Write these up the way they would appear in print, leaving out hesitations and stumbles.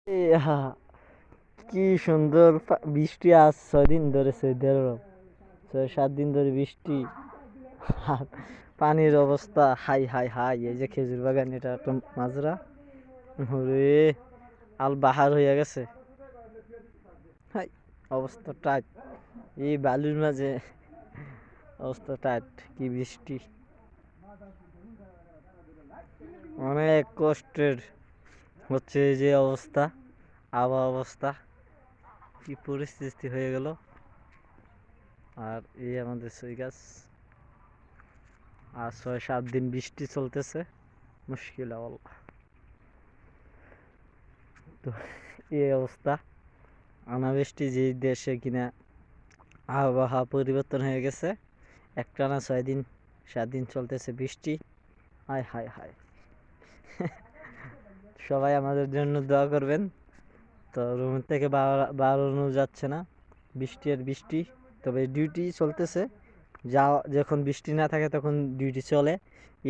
হা কি সুন্দর বৃষ্টি আজ 6 দিন ধরে সৌদি আরব 6-7 দিন ধরে বৃষ্টি আর পানির অবস্থা হাই হাই হাই। এই যে খেজুর বাগান, এটা একটা মাজরা, ওরে আল বাহার হয়ে গেছে। হাই অবস্থা টাইট, এই বালুর মাঝে অবস্থা টাইট। কি বৃষ্টি, অনেক কষ্টের হচ্ছে এই যে অবস্থা, আবহাওয়া অবস্থা কি পরিস্থিতি হয়ে গেল। আর এই আমাদের সই গাছ, আর 6-7 দিন বৃষ্টি চলতেছে, মুশকিল আল্লাহ। তো এই অবস্থা, অনাবৃষ্টি যে দেশে কিনা আবহাওয়া পরিবর্তন হয়ে গেছে, একটানা 6-7 দিন চলতেছে বৃষ্টি। হায় হায় হায়। সবাই আমাদের জন্য দোয়া করবেন। তো রুম থেকে বাড়ানো যাচ্ছে না, বৃষ্টি আর বৃষ্টি। তবে ডিউটি চলতেছে, যা যখন বৃষ্টি না থাকে তখন ডিউটি চলে,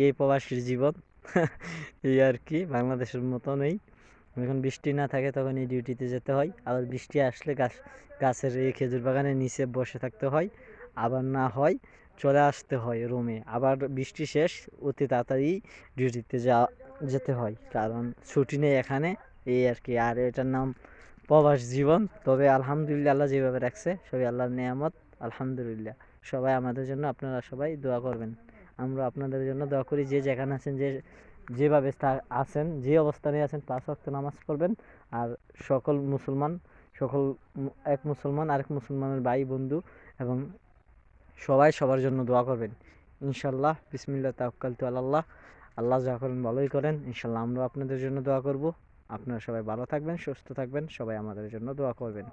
এই প্রবাসীর জীবন। এই আর কি, বাংলাদেশের মতো নেই। যখন বৃষ্টি না থাকে তখন এই ডিউটিতে যেতে হয়, আবার বৃষ্টি আসলে গাছের এই খেজুর বাগানের নিচে বসে থাকতে হয়, আবার না হয় চলে আসতে হয় রুমে। আবার বৃষ্টি শেষ অতি তাড়াতাড়ি ডিউটিতে যেতে হয়, কারণ ছুটি নেই এখানে। এই আর কি, আর এটার নাম প্রবাস জীবন। তবে আলহামদুলিল্লাহ, আল্লাহ যেভাবে রাখছে সবই আল্লাহর নেয়ামত, আলহামদুলিল্লাহ। সবাই আমাদের জন্য, আপনারা সবাই দোয়া করবেন, আমরা আপনাদের জন্য দোয়া করি। যে যেখানে আছেন, যেভাবে আছেন, যে অবস্থানে আছেন, 5 ওয়াক্ত নামাজ পড়বেন। আর সকল মুসলমান, সকল এক মুসলমান আরেক মুসলমানের ভাই বন্ধু এবং সবাই সবার জন্য দোয়া করবেন ইনশাল্লাহ। বিসমিল্লাহ তাওয়াক্কালতু আলাল্লাহ। আল্লাহ যা করেন ভালোই করেন ইনশাল্লাহ। আমরা আপনাদের জন্য দোয়া করব। আপনারা সবাই ভালো থাকবেন, সুস্থ থাকবেন, সবাই আমাদের জন্য দোয়া করবেন।